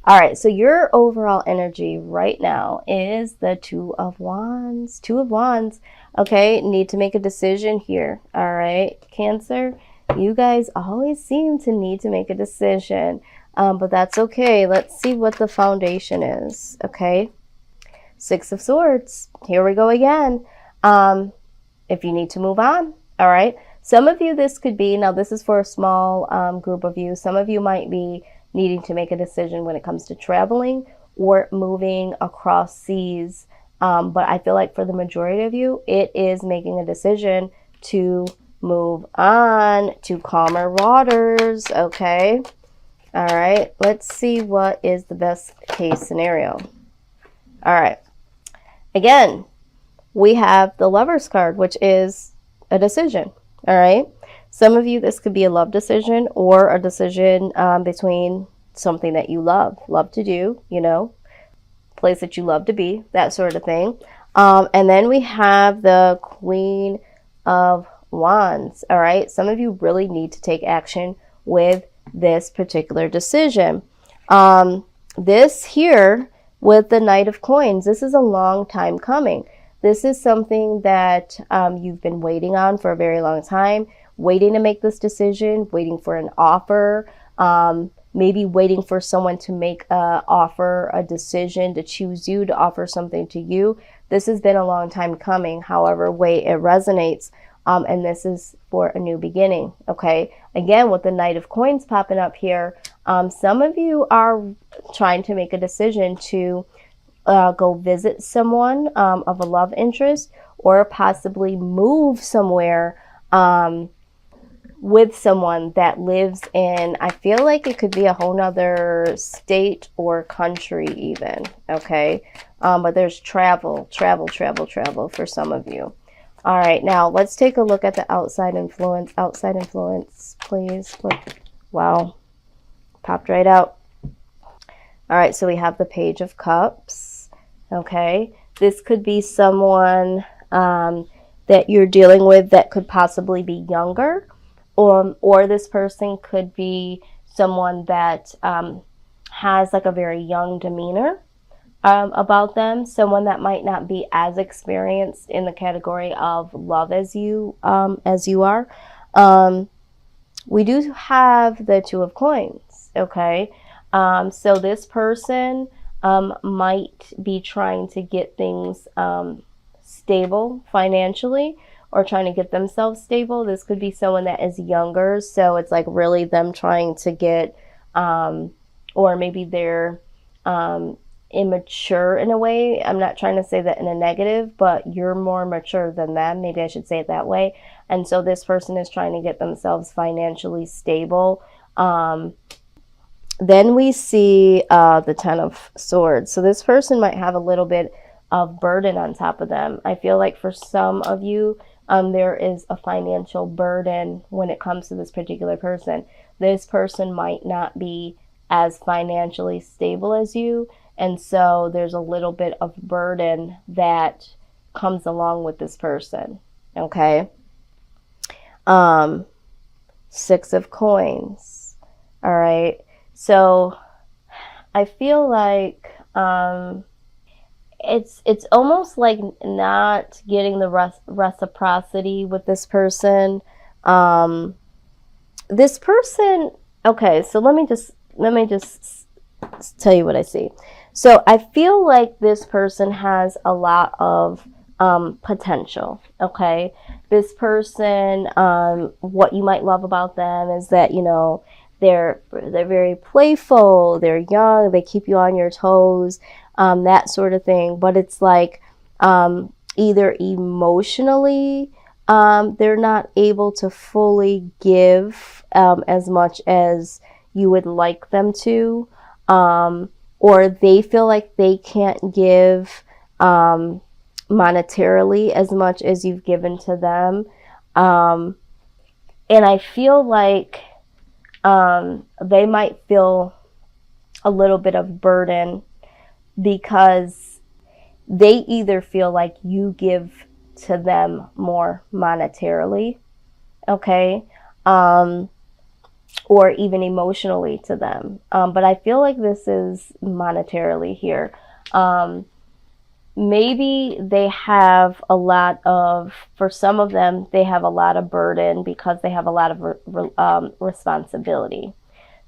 All right, so your overall energy right now is the Two of Wands. Two of Wands. Okay, need to make a decision here. All right, Cancer, you guys always seem to need to make a decision, but that's okay. Let's see what the foundation is. Okay, Six of Swords. Here we go again. If you need to move on, all right. Some of you, this could be, now this is for a small group of you. Some of you might be needing to make a decision when it comes to traveling or moving across seas. But I feel like for the majority of you, it is making a decision to move on to calmer waters. Okay. All right. Let's see what is the best case scenario. All right. Again, we have the Lover's card, which is a decision. All right. Some of you, this could be a love decision or a decision between something that you love to do, you know, place that you love to be, that sort of thing. And then we have the Queen of Wands. All right. Some of you really need to take action with this particular decision. This here with the Knight of Coins, this is a long time coming. This is something that you've been waiting on for a very long time, waiting to make this decision, waiting for an offer, maybe waiting for someone to make an offer, a decision, to choose you, to offer something to you. This has been a long time coming, however way it resonates, and this is for a new beginning, okay? Again, with the Knight of Coins popping up here, some of you are trying to make a decision to go visit someone of a love interest, or possibly move somewhere with someone that lives in, I feel like it could be a whole nother state or country even, okay? But there's travel for some of you. All right, now let's take a look at the outside influence. Outside influence, please. Wow, popped right out. All right, so we have the Page of Cups. Okay, this could be someone that you're dealing with that could possibly be younger, or this person could be someone that has like a very young demeanor about them, someone that might not be as experienced in the category of love as you are. We do have the Two of Coins, okay? So this person might be trying to get things stable financially, or trying to get themselves stable. This could be someone that is younger, so it's like really them trying to get, or maybe they're immature in a way. I'm not trying to say that in a negative, but you're more mature than them. Maybe I should say it that way. And so this person is trying to get themselves financially stable. Then we see the Ten of Swords. So this person might have a little bit of burden on top of them. I feel like for some of you, there is a financial burden when it comes to this particular person. This person might not be as financially stable as you, and so there's a little bit of burden that comes along with this person, okay? Six of Coins, all right? So I feel like it's almost like not getting the reciprocity with this person. This person, okay, so let me just tell you what I see. So I feel like this person has a lot of potential, okay? This person, what you might love about them is that, you know, they're very playful, they're young, they keep you on your toes, that sort of thing. But it's like either emotionally they're not able to fully give as much as you would like them to, or they feel like they can't give monetarily as much as you've given to them. And I feel like they might feel a little bit of burden because they either feel like you give to them more monetarily, okay? or even emotionally to them. But I feel like this is monetarily here. Maybe they have a lot of, for some of them, they have a lot of burden because they have a lot of responsibility.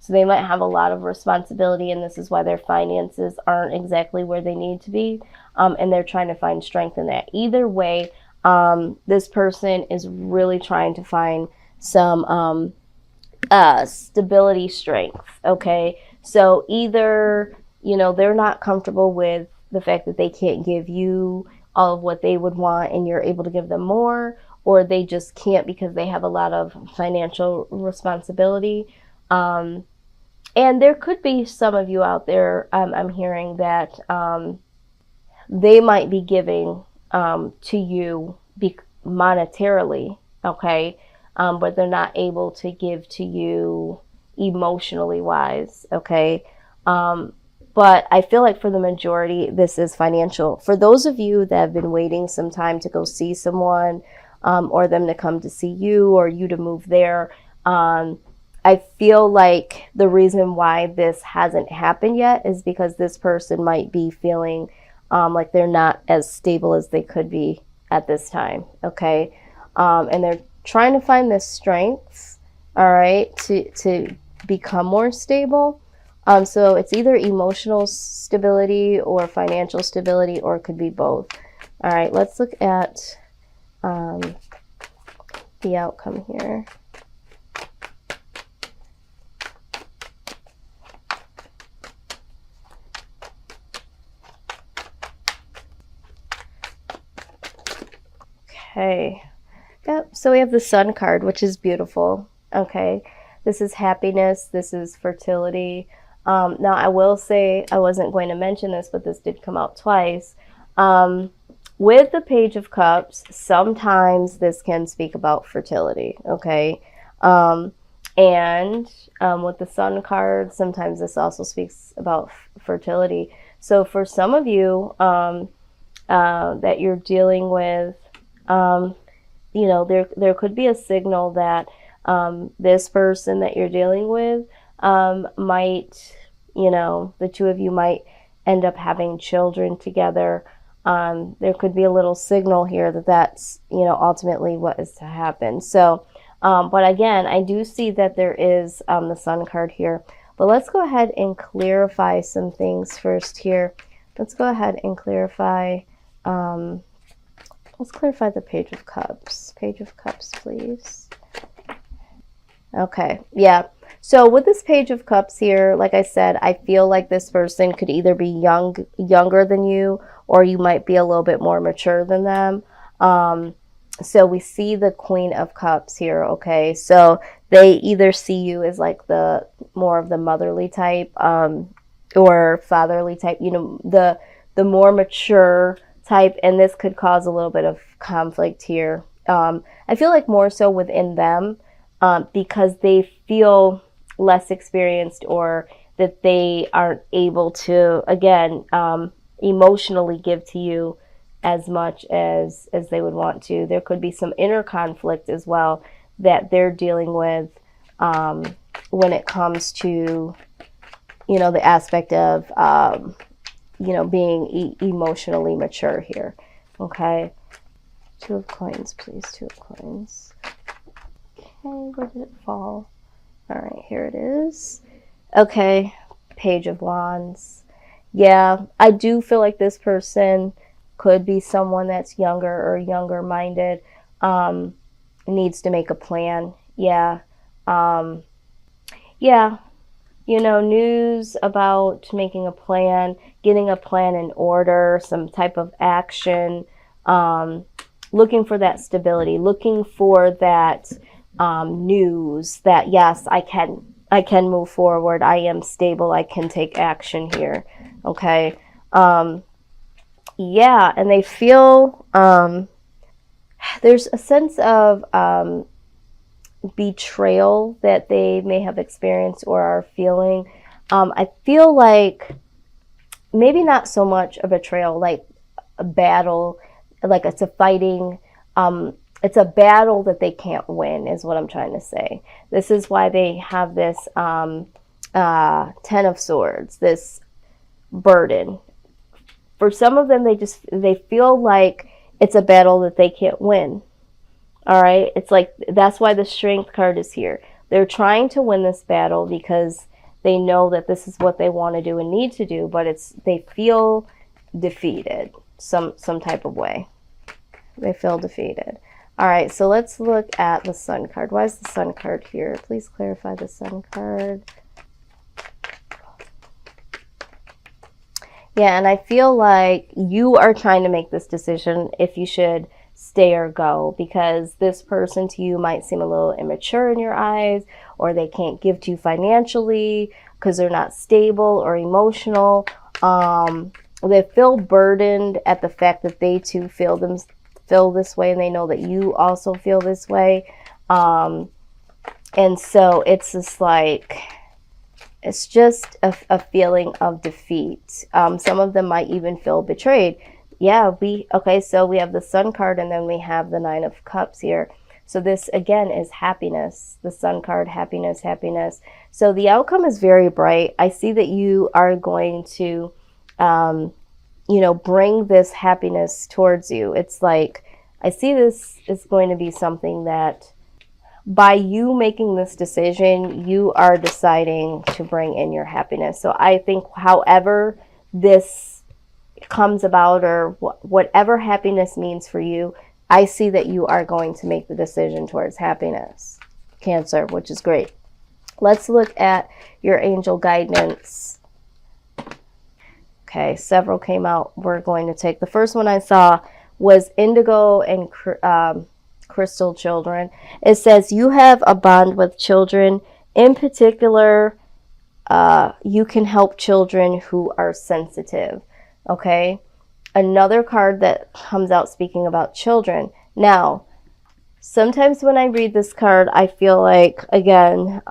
So they might have a lot of responsibility, and this is why their finances aren't exactly where they need to be, and they're trying to find strength in that. Either way, this person is really trying to find some stability, strength, okay? So either, you know, they're not comfortable with the fact that they can't give you all of what they would want and you're able to give them more, or they just can't because they have a lot of financial responsibility. And there could be some of you out there, I'm hearing that they might be giving to you monetarily, okay, but they're not able to give to you emotionally wise, okay. But I feel like for the majority, this is financial. For those of you that have been waiting some time to go see someone, or them to come to see you, or you to move there, I feel like the reason why this hasn't happened yet is because this person might be feeling like they're not as stable as they could be at this time, okay? And they're trying to find this strength, all right, to become more stable. So it's either emotional stability or financial stability, or it could be both. All right, let's look at the outcome here. Okay. Yep, so we have the Sun card, which is beautiful. Okay, this is happiness, this is fertility. Now, I will say, I wasn't going to mention this, but this did come out twice. With the Page of Cups, sometimes this can speak about fertility, okay? And with the Sun card, sometimes this also speaks about fertility. So for some of you that you're dealing with, you know, there could be a signal that this person that you're dealing with might, you know, the two of you might end up having children together. There could be a little signal here that that's, you know, ultimately what is to happen. So, but again, I do see that there is the Sun card here. But let's go ahead and clarify some things first here. Let's go ahead and clarify, let's clarify the Page of Cups. Page of Cups, please. Okay, yeah. So with this Page of Cups here, like I said, I feel like this person could either be younger than you, or you might be a little bit more mature than them. So we see the Queen of Cups here, okay? So they either see you as like the more of the motherly type, or fatherly type, you know, the more mature type, and this could cause a little bit of conflict here. I feel like more so within them, because they feel less experienced, or that they aren't able to, again, emotionally give to you as much as they would want to. There could be some inner conflict as well that they're dealing with when it comes to, you know, the aspect of, you know, being emotionally mature here. Okay. Two of Coins, please. Two of Coins. Okay, where did it fall? All right, here it is. Okay, Page of Wands. Yeah, I do feel like this person could be someone that's younger or younger minded, needs to make a plan. Yeah. Yeah. You know, news about making a plan, getting a plan in order, some type of action, looking for that stability, looking for that news that, yes, I can move forward. I am stable. I can take action here. Okay. Yeah. And they feel, there's a sense of, betrayal that they may have experienced or are feeling. I feel like maybe not so much a betrayal, like a battle, like it's a fighting, it's a battle that they can't win, is what I'm trying to say. This is why they have this Ten of Swords, this burden. For some of them, they feel like it's a battle that they can't win. All right, it's like, that's why the Strength card is here. They're trying to win this battle because they know that this is what they want to do and need to do, but they feel defeated some type of way. They feel defeated. All right, so let's look at the Sun card. Why is the Sun card here? Please clarify the Sun card. Yeah, and I feel like you are trying to make this decision if you should stay or go, because this person to you might seem a little immature in your eyes, or they can't give to you financially because they're not stable or emotional. They feel burdened at the fact that they too feel this way, and they know that you also feel this way. And so it's just like, it's just a feeling of defeat. Some of them might even feel betrayed. Yeah, okay, so we have the Sun card, and then we have the Nine of Cups here. So this, again, is happiness. The Sun card, happiness, happiness. So the outcome is very bright. I see that you are going to, bring this happiness towards you. It's like, I see this is going to be something that, by you making this decision, you are deciding to bring in your happiness. So I think however this comes about, or whatever happiness means for you, I see that you are going to make the decision towards happiness, Cancer, which is great. Let's look at your angel guidance. Okay, several came out. We're going to take the first one I saw was indigo and crystal children. It says you have a bond with children. In particular, you can help children who are sensitive. Okay, another card that comes out speaking about children. Now, sometimes when I read this card, I feel like, again,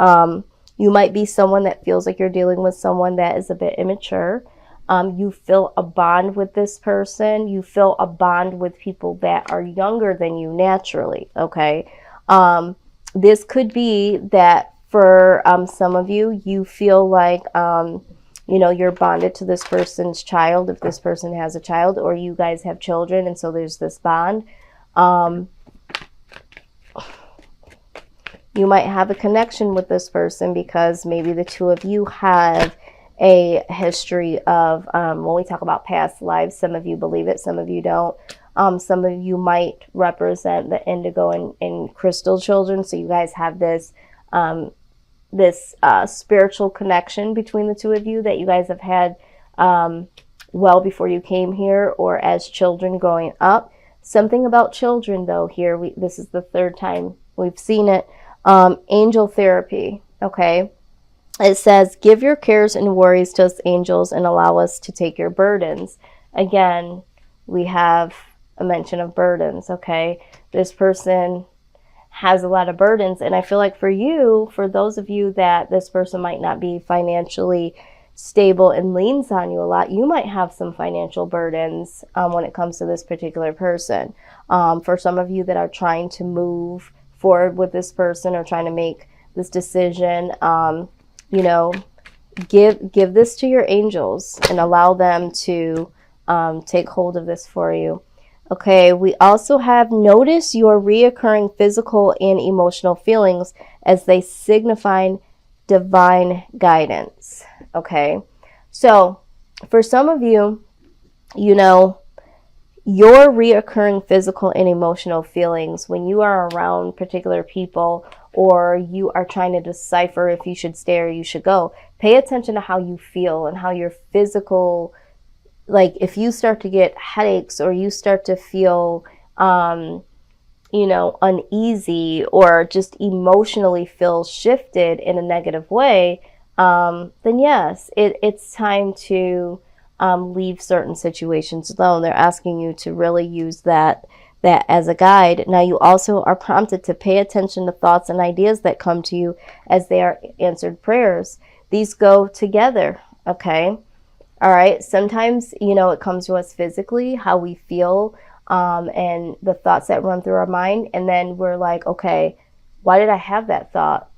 you might be someone that feels like you're dealing with someone that is a bit immature. You feel a bond with this person. You feel a bond with people that are younger than you naturally, okay? This could be that for some of you, you feel like, you're bonded to this person's child, if this person has a child, or you guys have children, and so there's this bond. You might have a connection with this person because maybe the two of you have a history of, when we talk about past lives, some of you believe it, some of you don't. Some of you might represent the indigo and crystal children, so you guys have this spiritual connection between the two of you that you guys have had well before you came here, or as children growing up. Something about children, though, here, this is the third time we've seen it. Angel therapy, okay? It says, give your cares and worries to us angels and allow us to take your burdens. Again, we have a mention of burdens, okay? This person has a lot of burdens, and I feel like for those of you that this person might not be financially stable and leans on you a lot, you might have some financial burdens when it comes to this particular person. For some of you that are trying to move forward with this person or trying to make this decision, give this to your angels and allow them to take hold of this for you. Okay, we also have, notice your reoccurring physical and emotional feelings as they signify divine guidance. Okay, so for some of you, your reoccurring physical and emotional feelings when you are around particular people, or you are trying to decipher if you should stay or you should go, pay attention to how you feel and how your physical, like if you start to get headaches or you start to feel, uneasy or just emotionally feel shifted in a negative way, then yes, it's time to leave certain situations alone. They're asking you to really use that as a guide. Now, you also are prompted to pay attention to thoughts and ideas that come to you as they are answered prayers. These go together, okay? All right, sometimes, it comes to us physically, how we feel. and the thoughts that run through our mind. And then we're like, okay, why did I have that thought?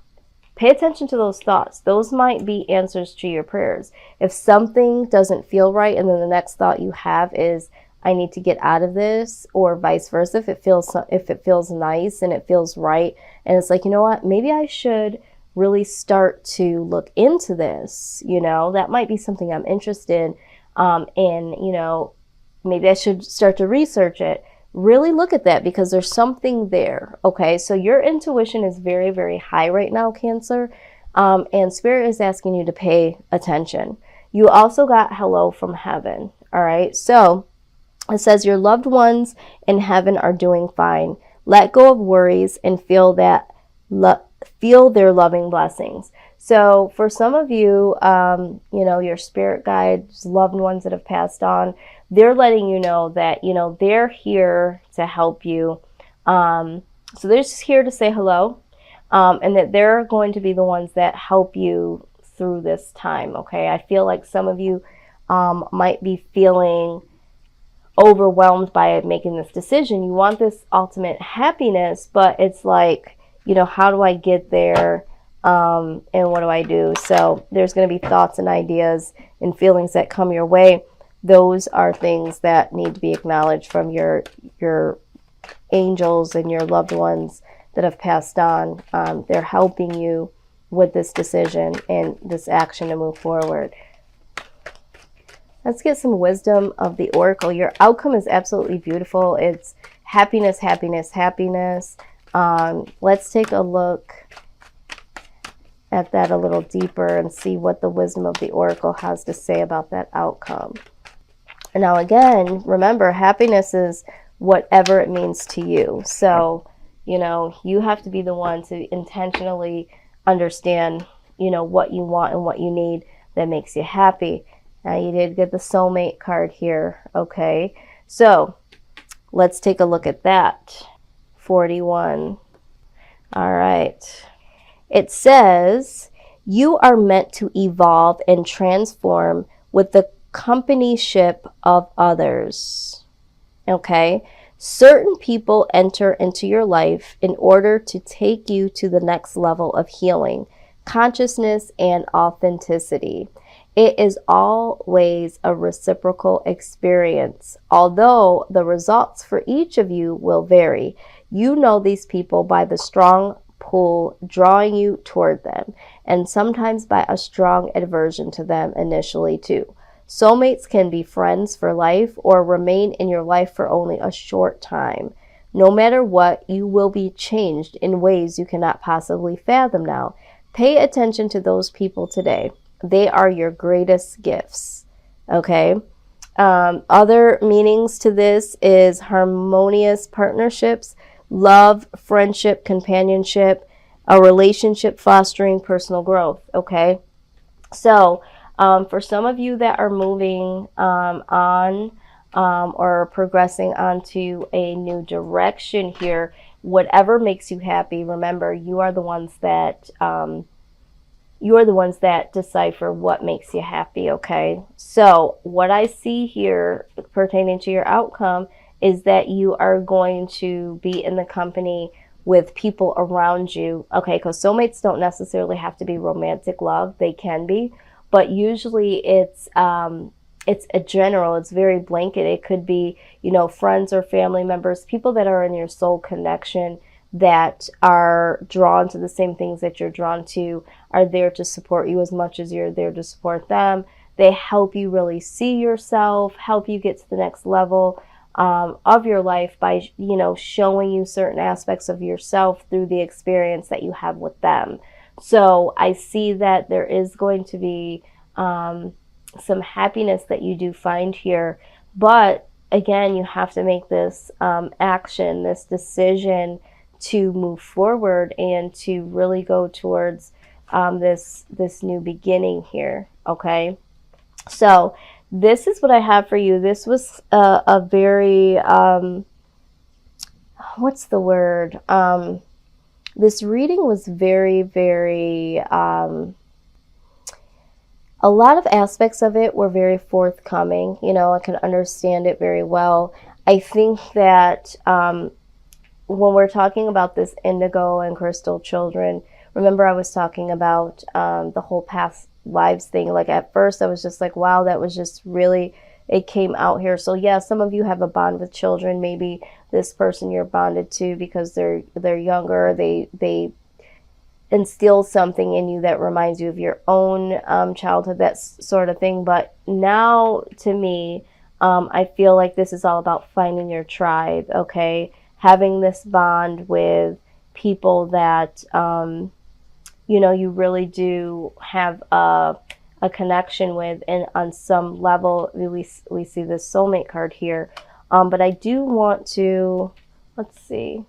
Pay attention to those thoughts. Those might be answers to your prayers. If something doesn't feel right and then the next thought you have is, I need to get out of this, or vice versa, if it feels nice and it feels right and it's like, you know what, maybe I should really start to look into this, that might be something I'm interested in, maybe I should start to research it. Really look at that, because there's something there. Okay, so your intuition is very, very high right now, Cancer, and Spirit is asking you to pay attention. You also got hello from heaven. All right, so it says your loved ones in heaven are doing fine. Let go of worries and feel their loving blessings. So for some of you, your spirit guides, loved ones that have passed on, they're letting you know that, they're here to help you. So they're just here to say hello, and that they're going to be the ones that help you through this time. Okay, I feel like some of you might be feeling overwhelmed by making this decision. You want this ultimate happiness, but it's like, how do I get there? And what do I do? So there's going to be thoughts and ideas and feelings that come your way. Those are things that need to be acknowledged from your angels and your loved ones that have passed on. They're helping you with this decision and this action to move forward. Let's get some wisdom of the Oracle. Your outcome is absolutely beautiful. It's happiness, happiness, happiness. Let's take a look at that a little deeper and see what the wisdom of the Oracle has to say about that outcome. And now again, remember, happiness is whatever it means to you. So, you have to be the one to intentionally understand, what you want and what you need that makes you happy. Now you did get the soulmate card here. Okay, so let's take a look at that. 41. All right. It says, you are meant to evolve and transform with the companyship of others. Okay? Certain people enter into your life in order to take you to the next level of healing, consciousness, and authenticity. It is always a reciprocal experience, although the results for each of you will vary. You know these people by the strong pull drawing you toward them, and sometimes by a strong aversion to them initially too. Soulmates can be friends for life or remain in your life for only a short time. No matter what, you will be changed in ways you cannot possibly fathom now. Pay attention to those people today. They are your greatest gifts. Okay. Other meanings to this is harmonious partnerships, love, friendship, companionship, a relationship fostering personal growth. Okay. So for some of you that are moving on or progressing onto a new direction here, whatever makes you happy, remember, you are the ones that decipher what makes you happy. Okay, so what I see here pertaining to your outcome is that you are going to be in the company with people around you. Okay, because soulmates don't necessarily have to be romantic love. They can be, but usually it's a general, it's very blanket. It could be, friends or family members, people that are in your soul connection that are drawn to the same things that you're drawn to, are there to support you as much as you're there to support them. They help you really see yourself, help you get to the next level of your life by, showing you certain aspects of yourself through the experience that you have with them. So I see that there is going to be some happiness that you do find here. But again, you have to make this action, this decision to move forward and to really go towards this new beginning here. Okay, so this is what I have for you. This was a very what's the word, this reading was very, very a lot of aspects of it were very forthcoming. I can understand it very well. I think that when we're talking about this indigo and crystal children, remember I was talking about the whole past lives thing. Like at first I was just like, wow, that was just really, it came out here. So yeah, some of you have a bond with children. Maybe this person you're bonded to because they're younger. They instill something in you that reminds you of your own childhood, that sort of thing. But now to me, I feel like this is all about finding your tribe, okay? Having this bond with people that, you know, you really do have a connection with, and on some level, we see this soulmate card here. But I do want to, let's see.